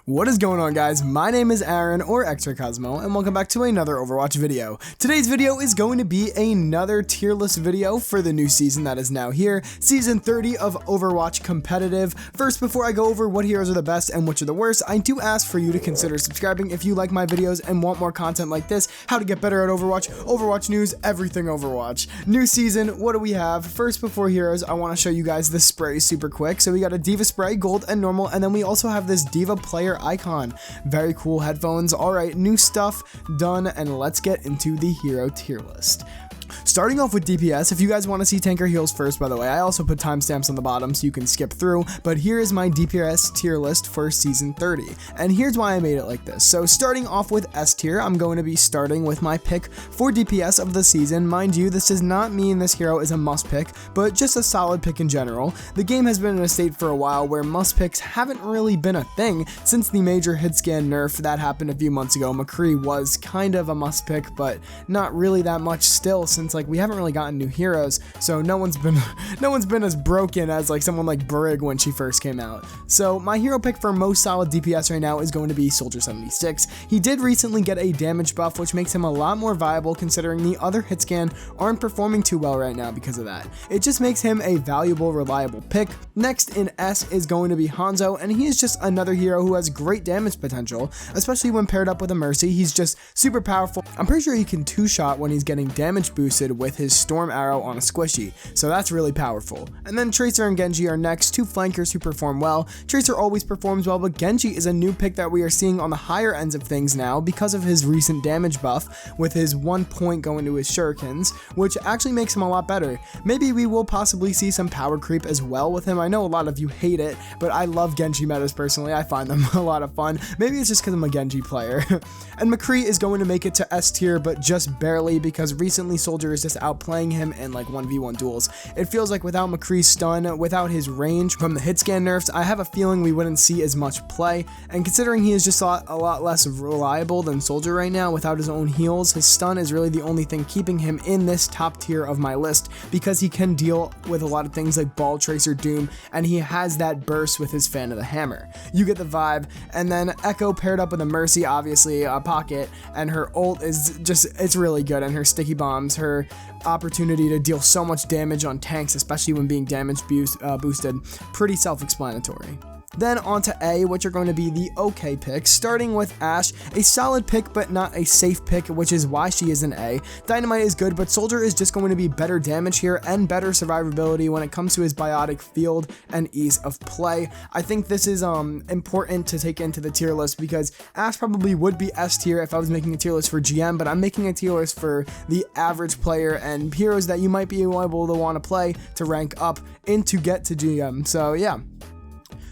What is going on, guys? My name is Aaron, or XrayCosmo, and welcome back to another Overwatch video. Today's video is going to be another tier list video for the new season that is now here, Season 30 of Overwatch Competitive. First, before I go over what heroes are the best and which are the worst, I do ask for you to consider subscribing if you like my videos and want more content like this, how to get better at Overwatch, Overwatch news, everything Overwatch. New season, what do we have? First, before heroes, I want to show you guys the sprays super quick. So we got a Diva spray, gold and normal, and then we also have this Diva player icon. Very cool headphones. All right, new stuff done, and let's get into the hero tier list. Starting off with DPS, if you guys want to see tanker heals first, by the way, I also put timestamps on the bottom so you can skip through, but here is my DPS tier list for Season 30, and here's why I made it like this. So starting off with S tier, I'm going to be starting with my pick for DPS of the season. Mind you, this does not mean this hero is a must pick, but just a solid pick in general. The game has been in a state for a while where must picks haven't really been a thing since the major hit scan nerf that happened a few months ago. McCree was kind of a must pick, but not really that much still, since like we haven't really gotten new heroes, so no one's been as broken as like someone like Brig when she first came out. So my hero pick for most solid DPS right now is going to be Soldier 76. He did recently get a damage buff, which makes him a lot more viable considering the other hit scan aren't performing too well right now because of that. It just makes him a valuable, reliable pick. Next in S is going to be Hanzo, and he is just another hero who has great damage potential, especially when paired up with a Mercy. He's just super powerful. I'm pretty sure he can two-shot when he's getting damage boosted with his storm arrow on a squishy, so that's really powerful. And then Tracer and Genji are next, two flankers who perform well. Tracer always performs well, but Genji is a new pick that we are seeing on the higher ends of things now because of his recent damage buff with his 1 point going to his shurikens, which actually makes him a lot better. Maybe we will possibly see some power creep as well with him. I know a lot of you hate it, but I love Genji metas personally. I find them a lot of fun. Maybe it's just because I'm a Genji player. And McCree is going to make it to S tier, but just barely, because recently Soldier is just outplaying him in like 1v1 duels. It feels like without McCree's stun, without his range from the hit scan nerfs, I have a feeling we wouldn't see as much play, and considering he is just a lot less reliable than Soldier right now without his own heals, his stun is really the only thing keeping him in this top tier of my list, because he can deal with a lot of things like Ball, Tracer, Doom, and he has that burst with his Fan of the Hammer. You get the vibe. And then Echo paired up with a Mercy, obviously a Pocket, and her ult is just, it's really good, and her sticky bombs, her opportunity to deal so much damage on tanks, especially when being damage boosted, pretty self-explanatory. Then on to A, which are going to be the okay picks, starting with Ashe, a solid pick but not a safe pick, which is why she is an A. Dynamite is good, but Soldier is just going to be better damage here and better survivability when it comes to his biotic field and ease of play. I think this is important to take into the tier list, because Ashe probably would be S tier if I was making a tier list for GM, but I'm making a tier list for the average player and heroes that you might be able to want to play to rank up and to get to GM. So yeah.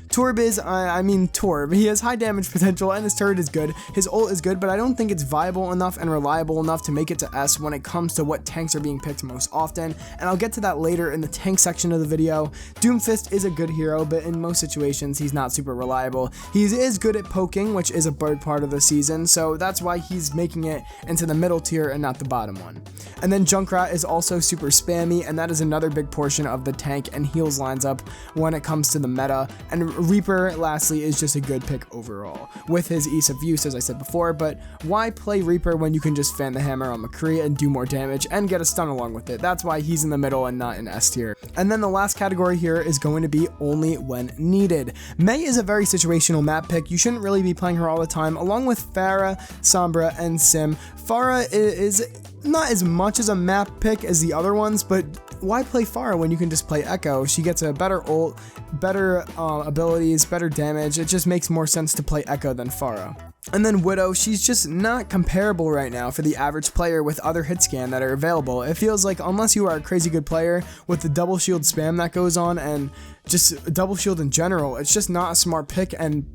Torb is, Torb, he has high damage potential and his turret is good, his ult is good, but I don't think it's viable enough and reliable enough to make it to S when it comes to what tanks are being picked most often, and I'll get to that later in the tank section of the video. Doomfist is a good hero, but in most situations he's not super reliable. He is good at poking, which is a big part of the season, so that's why he's making it into the middle tier and not the bottom one. And then Junkrat is also super spammy, and that is another big portion of the tank and heals lines up when it comes to the meta. And Reaper, lastly, is just a good pick overall, with his ease of use, as I said before, but why play Reaper when you can just fan the hammer on McCree and do more damage and get a stun along with it? That's why he's in the middle and not in S tier. And then the last category here is going to be only when needed. Mei is a very situational map pick. You shouldn't really be playing her all the time, along with Pharah, Sombra, and Sim. Pharah is not as much as a map pick as the other ones, but why play Pharah when you can just play Echo? She gets a better ult, better abilities, better damage. It just makes more sense to play Echo than Pharah. And then Widow, she's just not comparable right now for the average player with other hit scan that are available. It feels like unless you are a crazy good player with the double shield spam that goes on and just double shield in general, it's just not a smart pick, and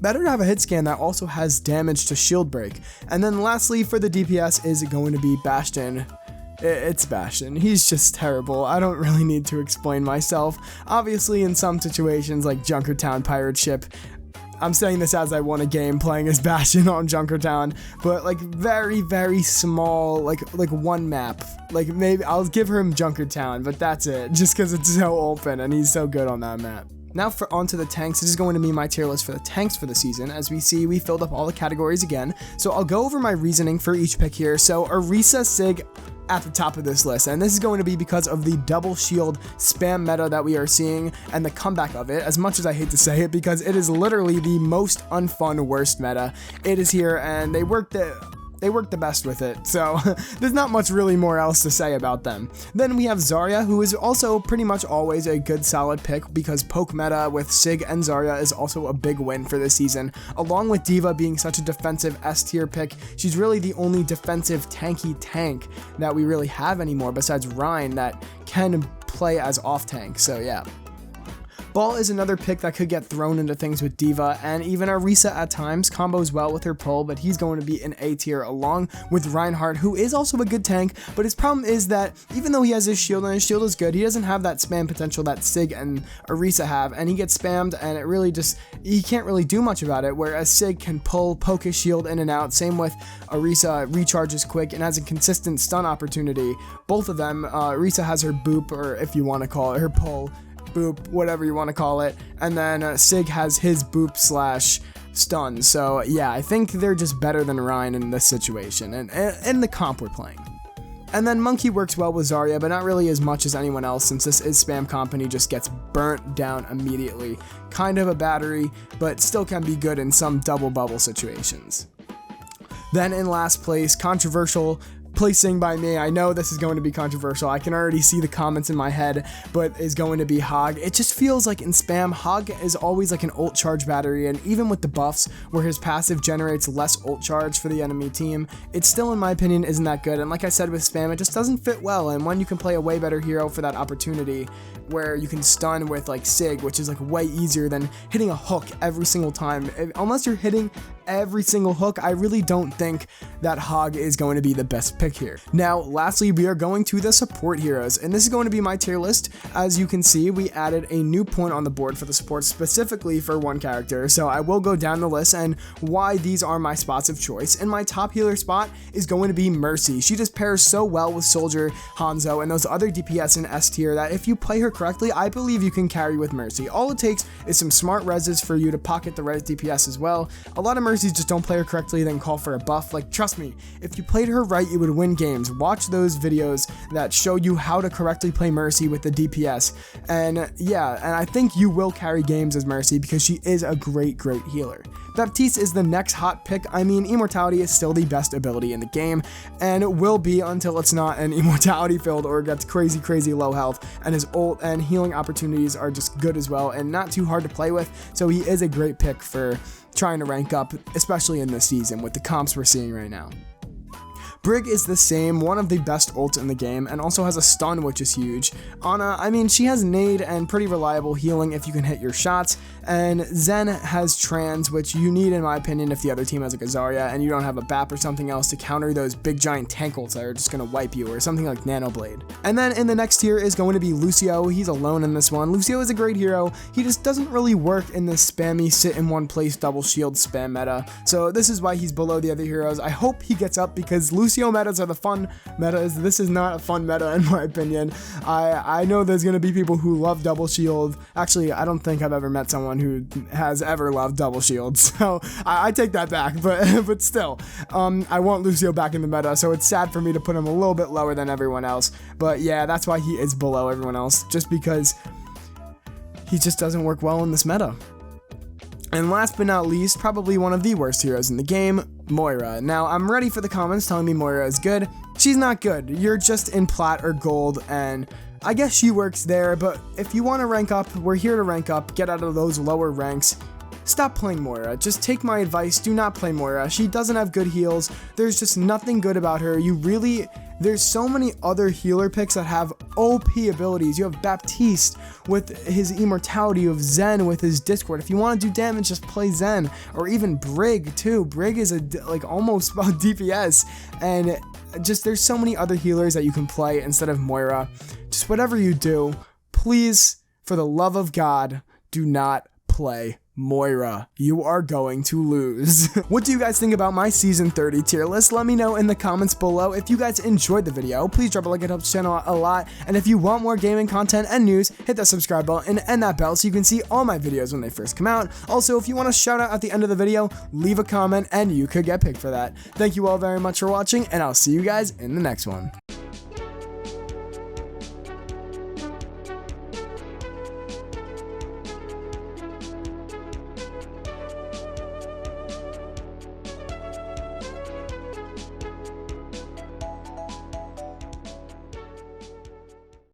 better to have a hit scan that also has damage to shield break. And then lastly for the DPS is going to be Bastion. It's Bastion. He's just terrible. I don't really need to explain myself. Obviously in some situations like Junkertown Pirate Ship, I'm saying this as I won a game playing as Bastion on Junkertown, but like very small, like one map. Like maybe I'll give him Junkertown, but that's it, just because it's so open and he's so good on that map. Now onto the tanks. This is going to be my tier list for the tanks for the season. As we see, we filled up all the categories again. So I'll go over my reasoning for each pick here. So Orisa, Sig at the top of this list, and this is going to be because of the double shield spam meta that we are seeing and the comeback of it, as much as I hate to say it, because it is literally the most unfun worst meta. It is here, and they work the best with it, so there's not much really more else to say about them. Then we have Zarya, who is also pretty much always a good solid pick because poke meta with Sig and Zarya is also a big win for this season. Along with Diva being such a defensive S tier pick, she's really the only defensive tanky tank that we really have anymore besides Rein that can play as off tank, so yeah. Ball is another pick that could get thrown into things with Diva, and even Orisa at times combos well with her pull, but he's going to be an A tier along with Reinhardt, who is also a good tank, but his problem is that even though he has his shield and his shield is good, he doesn't have that spam potential that Sig and Orisa have, and he gets spammed and it really just, he can't really do much about it, whereas Sig can poke his shield in and out. Same with Orisa, recharges quick and has a consistent stun opportunity. Both of them, Orisa has her boop, or if you want to call it her pull, boop, whatever you want to call it, and then Sig has his boop slash stun. So yeah, I think they're just better than Rein in this situation and in the comp we're playing. And then Monkey works well with Zarya, but not really as much as anyone else since this is spam comp and he just gets burnt down immediately. Kind of a battery, but still can be good in some double bubble situations. Then in last place, controversial placing by me. I know this is going to be controversial. I can already see the comments in my head, but is going to be Hog. It just feels like in spam, Hog is always like an ult charge battery, and even with the buffs where his passive generates less ult charge for the enemy team, it still, in my opinion, isn't that good. And like I said with spam, it just doesn't fit well. And when you can play a way better hero for that opportunity, where you can stun with like Sig, which is like way easier than hitting a hook every single time. Unless you're hitting every single hook, I really don't think that Hog is going to be the best pick here. Now, lastly, we are going to the support heroes, and this is going to be my tier list. As you can see, we added a new point on the board for the support specifically for one character, so I will go down the list and why these are my spots of choice. And my top healer spot is going to be Mercy. She just pairs so well with Soldier, Hanzo, and those other DPS in S tier that if you play her correctly, I believe you can carry with Mercy. All it takes is some smart reses for you to pocket the res DPS as well. A lot of Mercies just don't play her correctly, then call for a buff. Like, trust me, if you played her right, you would win games. Watch those videos that show you how to correctly play Mercy with the DPS. And yeah, and I think you will carry games as Mercy because she is a great healer. Baptiste is the next hot pick. I mean, Immortality is still the best ability in the game, and it will be until it's not an Immortality filled or gets crazy low health, and his ult and healing opportunities are just good as well and not too hard to play with, so he is a great pick for trying to rank up, especially in this season with the comps we're seeing right now. Brig is the same, one of the best ults in the game, and also has a stun, which is huge. Ana, I mean, she has nade and pretty reliable healing if you can hit your shots, and Zen has trans, which you need in my opinion if the other team has like a Zarya and you don't have a BAP or something else to counter those big giant tank ults that are just gonna wipe you, or something like Nanoblade. And then in the next tier is going to be Lucio. He's alone in this one. Lucio is a great hero. He just doesn't really work in this spammy sit in one place double shield spam meta, so this is why he's below the other heroes. I hope he gets up because Lucio metas are the fun metas. This is not a fun meta in my opinion. I know there's gonna be people who love double shield. Actually, I don't think I've ever met someone who has ever loved double shield, so I take that back, but still, I want Lucio back in the meta, so it's sad for me to put him a little bit lower than everyone else. But yeah, that's why he is below everyone else, just because he just doesn't work well in this meta. And last but not least, probably one of the worst heroes in the game, Moira. Now, I'm ready for the comments telling me Moira is good. She's not good. You're just in plat or gold, and I guess she works there, but if you want to rank up, we're here to rank up, get out of those lower ranks. Stop playing Moira. Just take my advice, do not play Moira. She doesn't have good heals. There's just nothing good about her. There's so many other healer picks that have OP abilities. You have Baptiste with his immortality, you have Zen with his Discord. If you want to do damage, just play Zen, or even Brig too. Brig is like almost about DPS, and just there's so many other healers that you can play instead of Moira. Just whatever you do, please, for the love of God, do not play Moira, you are going to lose. What do you guys think about my season 30 tier list? Let me know in the comments below. If you guys enjoyed the video, please drop a like, it helps the channel out a lot. And if you want more gaming content and news, hit that subscribe button and that bell so you can see all my videos when they first come out. Also, if you want a shout out at the end of the video, leave a comment and you could get picked for that. Thank you all very much for watching, and I'll see you guys in the next one.